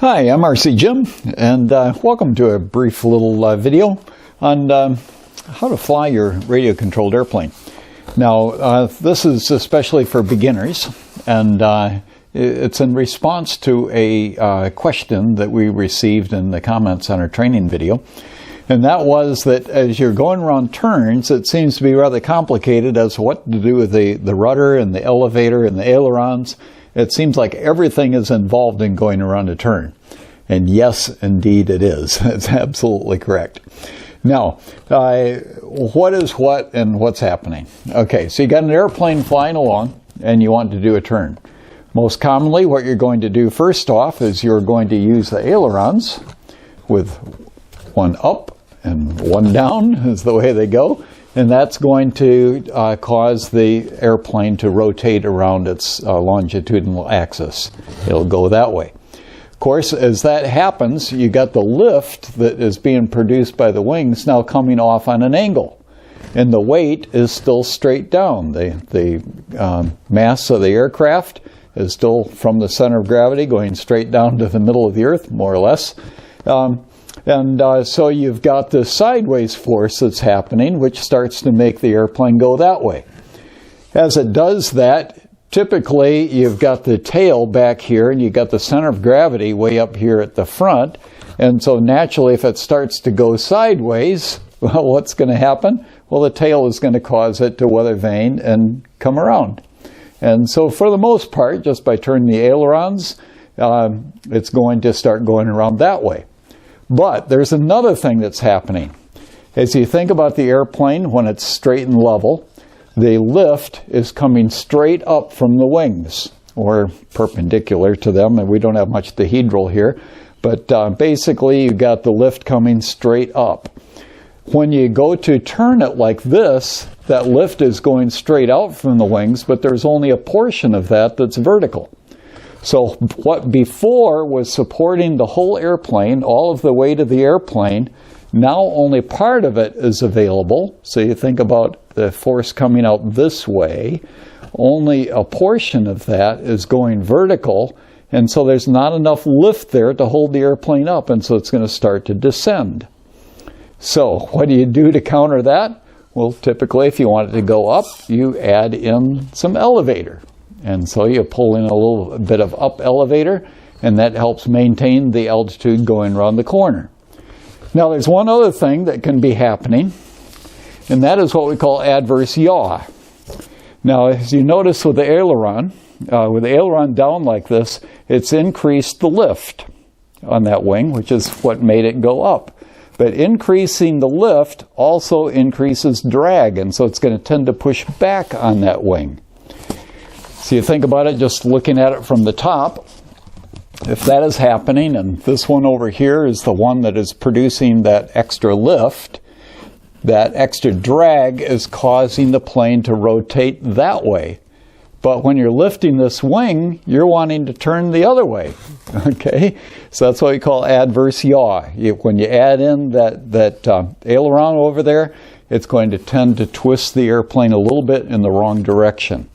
Hi, I'm RC Jim, and welcome to a brief little video on how to fly your radio-controlled airplane. Now, this is especially for beginners, and it's in response to a question that we received in the comments on our training video. And that was that as you're going around turns, it seems to be rather complicated as to what to do with the rudder and the elevator and the ailerons. It seems like everything is involved in going around a turn. And yes, indeed it is. It's absolutely correct. Now, what is what and what's happening? Okay, so you got an airplane flying along and you want to do a turn. Most commonly, what you're going to do first off is you're going to use the ailerons with one up and one down is the way they go. And that's going to cause the airplane to rotate around its longitudinal axis. It'll go that way. Of course, as that happens, you got the lift that is being produced by the wings now coming off on an angle. And the weight is still straight down. The mass of the aircraft is still from the center of gravity going straight down to the middle of the earth, more or less. So you've got the sideways force that's happening, which starts to make the airplane go that way. As it does that, typically you've got the tail back here and you've got the center of gravity way up here at the front. And so naturally, if it starts to go sideways, well, what's going to happen? Well, the tail is going to cause it to weather vane and come around. And so for the most part, just by turning the ailerons, it's going to start going around that way. But there's another thing that's happening. As you think about the airplane when it's straight and level, the lift is coming straight up from the wings, or perpendicular to them, and we don't have much dihedral here, but basically you got the lift coming straight up. When you go to turn it like this, that lift is going straight out from the wings, but there's only a portion of that that's vertical. So what before was supporting the whole airplane, all of the weight of the airplane, now only part of it is available. So you think about the force coming out this way, only a portion of that is going vertical, and so there's not enough lift there to hold the airplane up, and so it's going to start to descend. So what do you do to counter that? Well, typically if you want it to go up, you add in some elevator. And so you pull in a little bit of up elevator, and that helps maintain the altitude going around the corner. Now there's one other thing that can be happening, and that is what we call adverse yaw. Now as you notice with the aileron down like this, it's increased the lift on that wing, which is what made it go up. But increasing the lift also increases drag, and so it's going to tend to push back on that wing. So you think about it just looking at it from the top, if that is happening, and this one over here is the one that is producing that extra lift, that extra drag is causing the plane to rotate that way. But when you're lifting this wing, you're wanting to turn the other way. Okay? So that's what we call adverse yaw. When you add in that aileron over there, it's going to tend to twist the airplane a little bit in the wrong direction.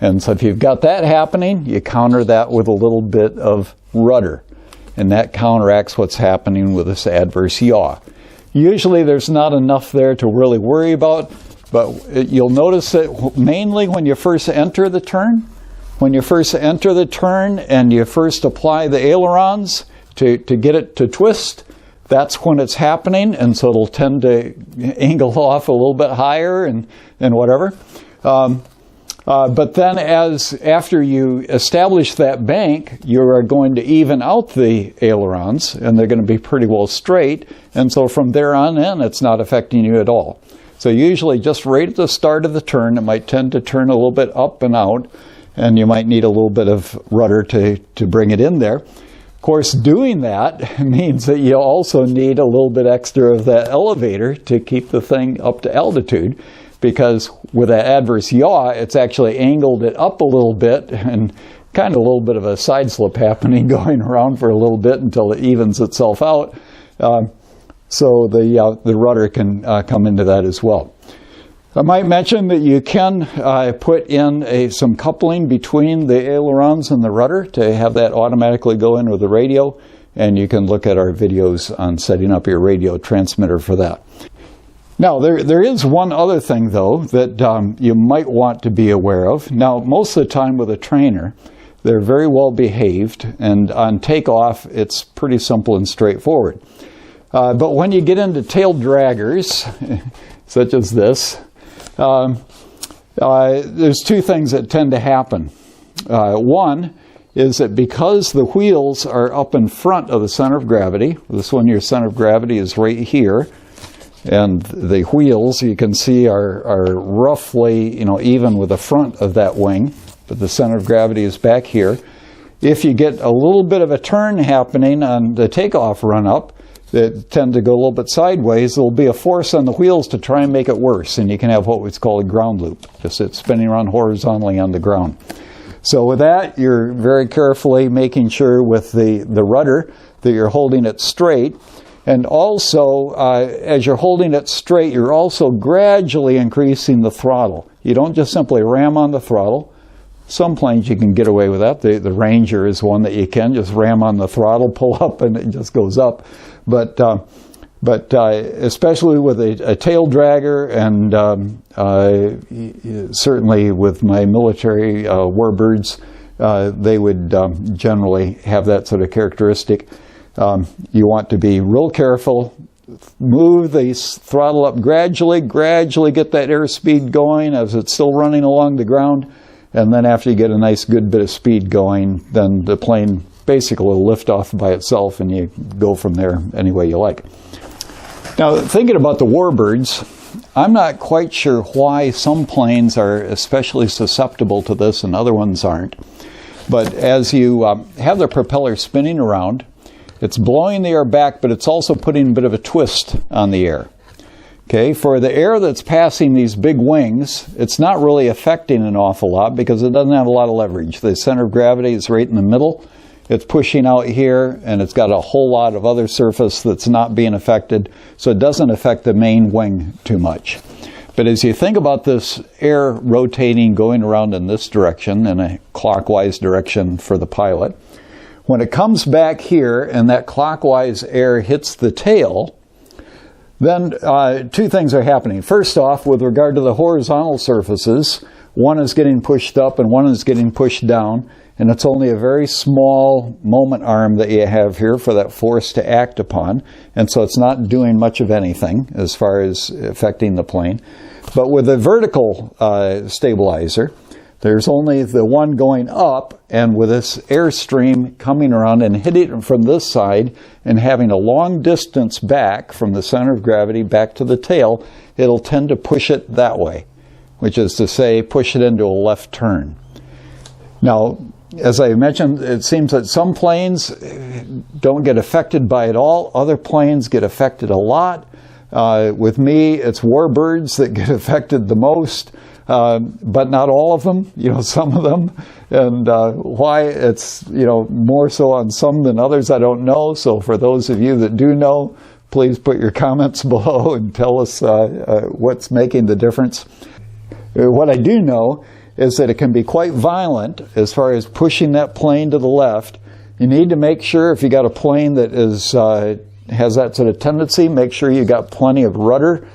And so if you've got that happening, you counter that with a little bit of rudder. And that counteracts what's happening with this adverse yaw. Usually there's not enough there to really worry about, but you'll notice that mainly when you first enter the turn. When you first enter the turn and you first apply the ailerons to get it to twist, that's when it's happening, and so it'll tend to angle off a little bit higher and whatever. But then after you establish that bank, you are going to even out the ailerons, and they're going to be pretty well straight, and so from there on in, it's not affecting you at all. So usually just right at the start of the turn, it might tend to turn a little bit up and out, and you might need a little bit of rudder to bring it in there. Of course, doing that means that you also need a little bit extra of that elevator to keep the thing up to altitude, because with that adverse yaw, it's actually angled it up a little bit and kind of a little bit of a side slip happening going around for a little bit until it evens itself out. So the rudder can come into that as well. I might mention that you can put in some coupling between the ailerons and the rudder to have that automatically go in with the radio. and you can look at our videos on setting up your radio transmitter for that. Now, there is one other thing, though, that you might want to be aware of. Now, most of the time with a trainer, they're very well behaved, and on takeoff, it's pretty simple and straightforward. But when you get into tail draggers, such as this, there's two things that tend to happen. One is that because the wheels are up in front of the center of gravity, this one, your center of gravity is right here, and the wheels, you can see, are roughly, even with the front of that wing, but the center of gravity is back here. If you get a little bit of a turn happening on the takeoff run-up, that tend to go a little bit sideways, there'll be a force on the wheels to try and make it worse, and you can have what was called a ground loop, just it's spinning around horizontally on the ground. So with that, you're very carefully making sure with the rudder that you're holding it straight. And also, as you're holding it straight, you're also gradually increasing the throttle. You don't just simply ram on the throttle. Some planes you can get away with that. The Ranger is one that you can just ram on the throttle, pull up, and it just goes up. But especially with a tail dragger, and certainly with my military warbirds, they would generally have that sort of characteristic. You want to be real careful, move the throttle up gradually get that airspeed going as it's still running along the ground, and then after you get a nice good bit of speed going, then the plane basically will lift off by itself and you go from there any way you like. Now, thinking about the warbirds, I'm not quite sure why some planes are especially susceptible to this and other ones aren't. But as you have the propeller spinning around, it's blowing the air back, but it's also putting a bit of a twist on the air. Okay, for the air that's passing these big wings, it's not really affecting an awful lot because it doesn't have a lot of leverage. The center of gravity is right in the middle. It's pushing out here, and it's got a whole lot of other surface that's not being affected, so it doesn't affect the main wing too much. But as you think about this air rotating, going around in this direction, in a clockwise direction for the pilot, when it comes back here and that clockwise air hits the tail, then two things are happening. First off, with regard to the horizontal surfaces, one is getting pushed up and one is getting pushed down, and it's only a very small moment arm that you have here for that force to act upon, and so it's not doing much of anything as far as affecting the plane. But with a vertical stabilizer, there's only the one going up, and with this airstream coming around and hitting it from this side and having a long distance back from the center of gravity back to the tail, it'll tend to push it that way, which is to say, push it into a left turn. Now, as I mentioned, it seems that some planes don't get affected by it all. Other planes get affected a lot. With me, it's warbirds that get affected the most. But not all of them, some of them, and why it's, more so on some than others, I don't know. So for those of you that do know, please put your comments below and tell us what's making the difference. What I do know is that it can be quite violent as far as pushing that plane to the left. You need to make sure, if you got a plane that is has that sort of tendency, make sure you got plenty of rudder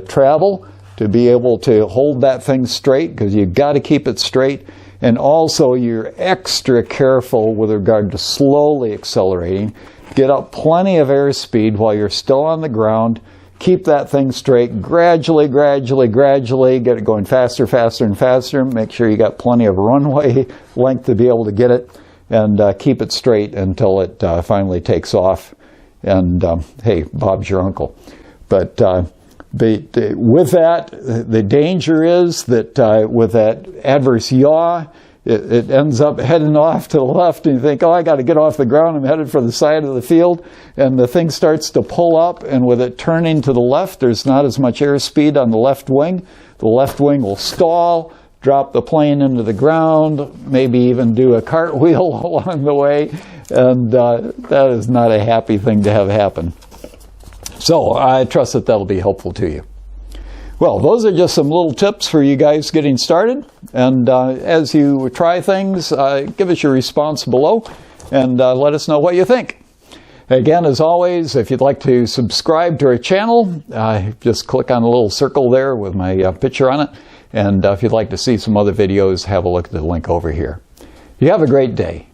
travel to be able to hold that thing straight, because you've got to keep it straight. And also you're extra careful with regard to slowly accelerating. Get up plenty of airspeed while you're still on the ground. Keep that thing straight. Gradually get it going faster and faster. Make sure you got plenty of runway length to be able to get it, and keep it straight until it finally takes off. And hey, Bob's your uncle. But with that, the danger is that with that adverse yaw, it ends up heading off to the left, and you think, oh, I got to get off the ground, I'm headed for the side of the field, and the thing starts to pull up, and with it turning to the left, there's not as much airspeed on the left wing. The left wing will stall, drop the plane into the ground, maybe even do a cartwheel along the way, and that is not a happy thing to have happen. So I trust that that'll be helpful to you. Well, those are just some little tips for you guys getting started. And as you try things, give us your response below. and let us know what you think. Again, as always, if you'd like to subscribe to our channel, just click on the little circle there with my picture on it. And if you'd like to see some other videos, have a look at the link over here. You have a great day.